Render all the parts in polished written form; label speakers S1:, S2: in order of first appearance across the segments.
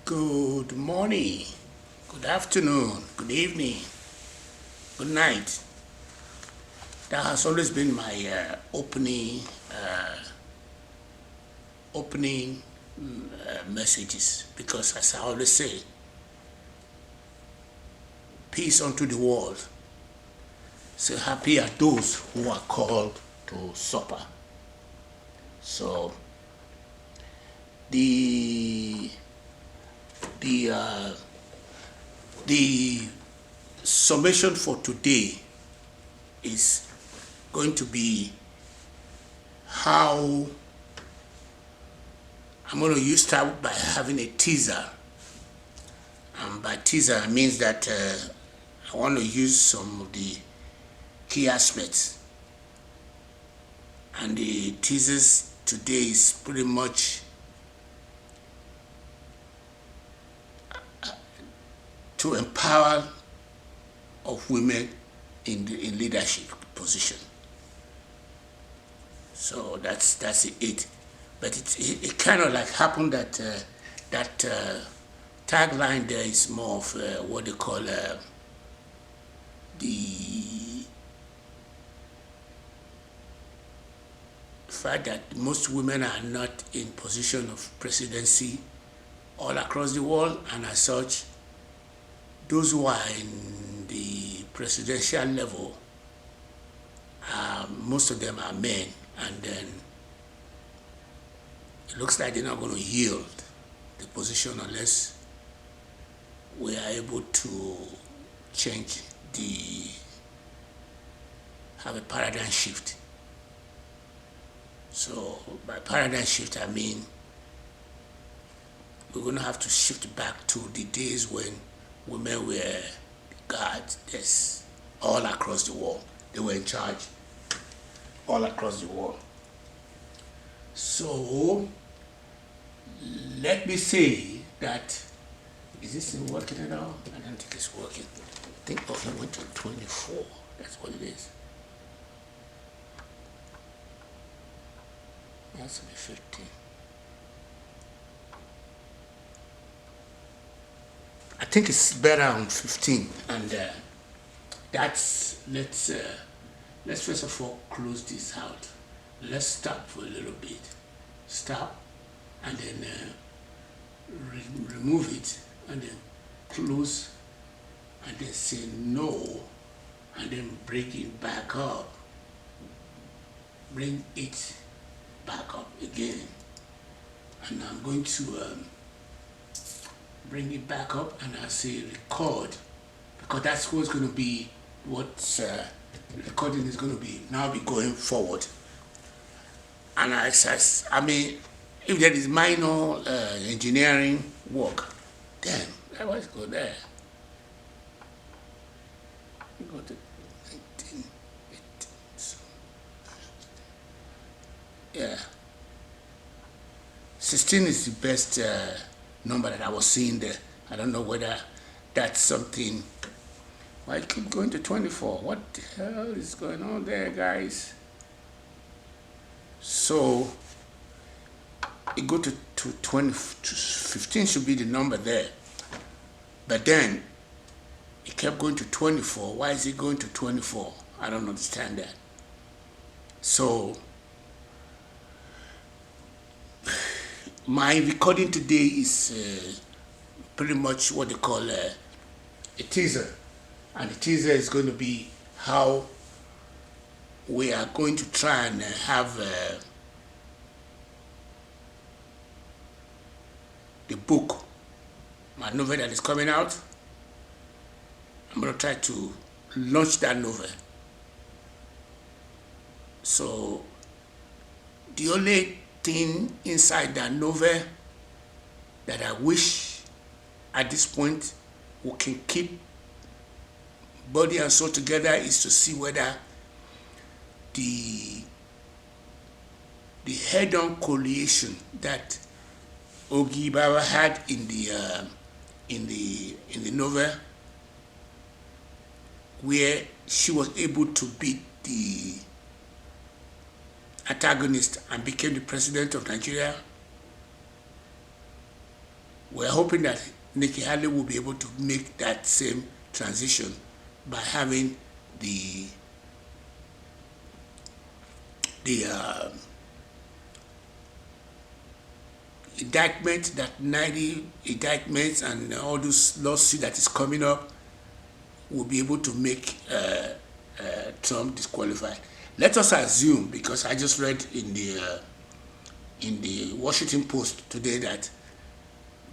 S1: Good morning, good afternoon, good evening, good night. That has always been my opening messages because, as I always say, peace unto the world. So happy are those who are called to supper. So the the uh, the summation for today is going to be how I'm going to start by having a teaser. And by teaser, it means that I want to use some of the key aspects. And the teasers today is pretty much to empower of women in leadership position. So that's it. But it kind of like happened that that tagline there is more of what they call the fact that most women are not in position of presidency all across the world, and as such, those who are in the presidential level, most of them are men, and then it looks like they're not going to yield the position unless we are able to change have a paradigm shift. So by paradigm shift, I mean we're going to have to shift back to the days when women were guards, yes, all across the world. They were in charge all across the world. So let me say that, is this thing working at all? I don't think it's working. I think it went to 24. That's what it is. That's be 15. I think it's better on 15, and let's first of all close this out. Let's stop for a little bit. Stop, and then remove it, and then close, and then say no, and then bring it back up. Bring it back up again, and I'm going to bring it back up, and I say record, because that's what's going to be what recording is going to be now be going forward. And I mean, if there is minor engineering work, then I always go there. You go to 19, 18, so yeah. 16 is the best number that I was seeing there. I don't know whether that's something. Why keep going to 24? What the hell is going on there, guys? So it go to 20, to 15 should be the number there. But then it kept going to 24. Why is it going to 24? I don't understand that. So my recording today is pretty much what they call a teaser. And the teaser is going to be how we are going to try and have the book, my novel that is coming out. I'm going to try to launch that novel. So the only thing inside that novel that I wish at this point we can keep body and soul together is to see whether the head-on coalition that Ogi Baba had in the novel, where she was able to beat the antagonist and became the president of Nigeria, we're hoping that Nikki Haley will be able to make that same transition by having the indictment, that 90 indictments and all those lawsuits that is coming up will be able to make Trump disqualified. Let us assume, because I just read in the Washington Post today that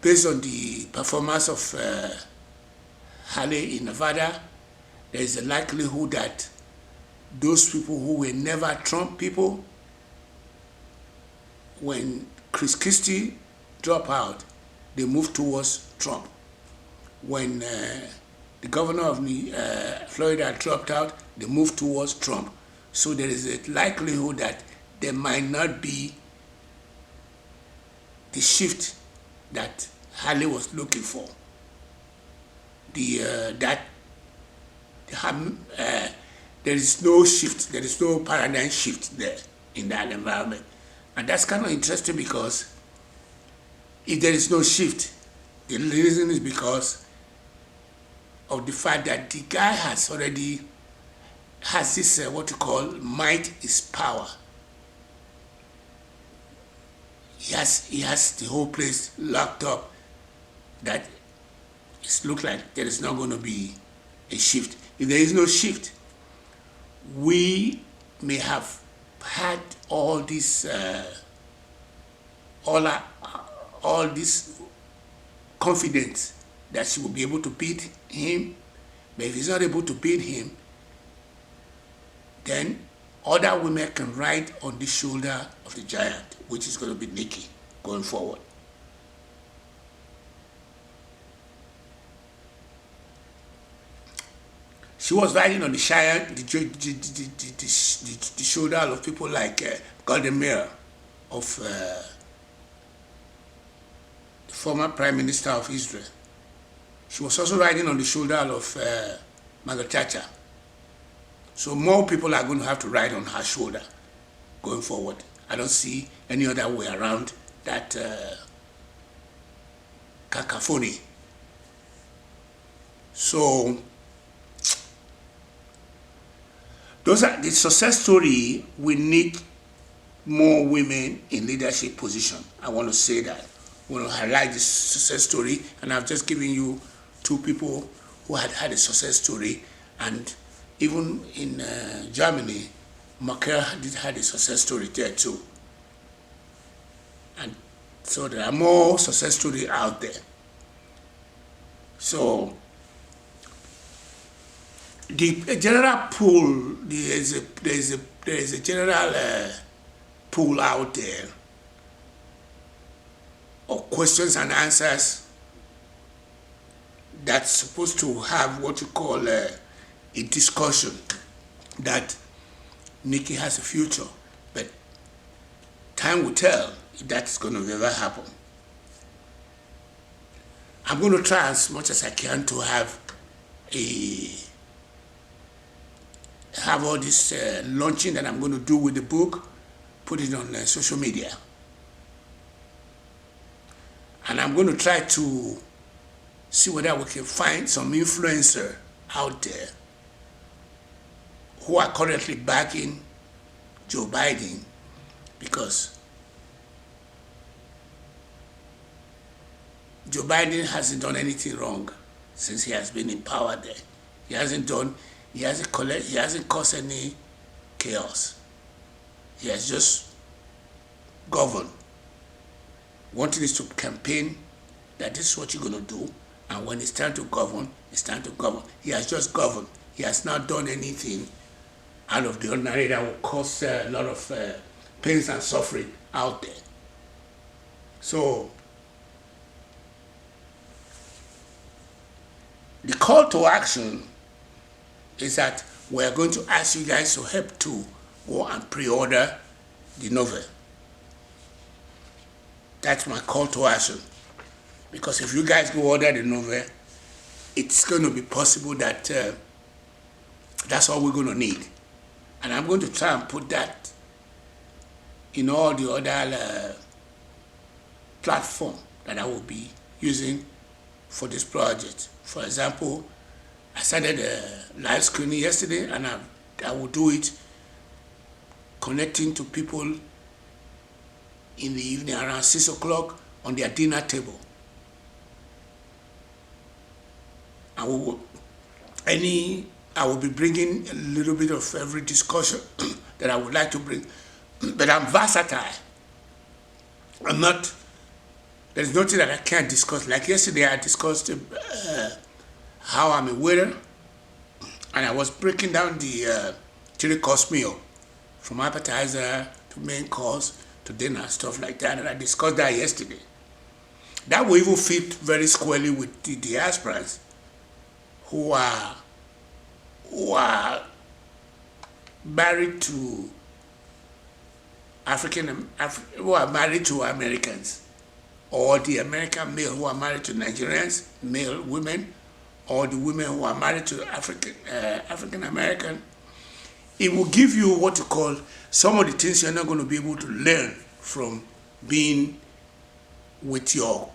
S1: based on the performance of Haley in Nevada, there is a likelihood that those people who were never Trump people, when Chris Christie dropped out, they moved towards Trump. When the governor of Florida dropped out, they moved towards Trump. So there is a likelihood that there might not be the shift that Haley was looking for. There is no shift, there is no paradigm shift there in that environment. And that's kind of interesting, because if there is no shift, the reason is because of the fact that the guy has this what you call might is power. He has the whole place locked up, that it looks like there is not going to be a shift. If there is no shift, we may have had all this confidence that she will be able to beat him. But if he's not able to beat him, then other women can ride on the shoulder of the giant, which is going to be Nikki going forward. She was riding on the giant, the shoulder of people like Golda Meir, of the former Prime Minister of Israel. She was also riding on the shoulder of Margaret Thatcher. So more people are going to have to ride on her shoulder going forward. I don't see any other way around that cacophony. So those are the success story. We need more women in leadership position. I want to say that. I want to highlight this success story, and I've just given you two people who had a success story. And even in Germany, Merkel did have a success story there too. And so there are more success stories out there. So the general pool, there is a general pool out there of questions and answers that's supposed to have what you call a discussion that Nikki has a future, but time will tell if that's going to ever happen. I'm going to try as much as I can to have all this launching that I'm going to do with the book, put it on social media. And I'm going to try to see whether we can find some influencer out there who are currently backing Joe Biden, because Joe Biden hasn't done anything wrong since he has been in power there. He hasn't caused any chaos. He has just governed. One thing is to campaign that this is what you're going to do, and when it's time to govern, it's time to govern. He has just governed. He has not done anything out of the ordinary that will cause a lot of pains and suffering out there. So the call to action is that we're going to ask you guys to help to go and pre-order the novel. That's my call to action. Because if you guys go order the novel, it's going to be possible that that's all we're going to need. And I'm going to try and put that in all the other platforms that I will be using for this project. For example, I started a live screening yesterday, and I will do it connecting to people in the evening around 6 o'clock on their dinner table. I will be bringing a little bit of every discussion that I would like to bring, but I'm versatile. There's nothing that I can't discuss. Like yesterday, I discussed how I'm a waiter, and I was breaking down the 3-course meal, from appetizer to main course to dinner, stuff like that, and I discussed that yesterday. That will even fit very squarely with the diasporans who are married to who are married to Americans, or the American male who are married to Nigerians, male women, or the women who are married to African American. It will give you what you call some of the things you're not going to be able to learn from being with your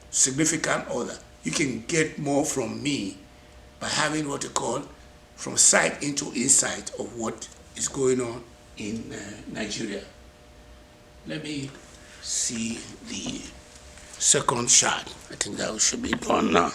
S1: significant other. You can get more from me by having what you call from sight into insight of what is going on in Nigeria. Let me see the second shot. I think that should be done now.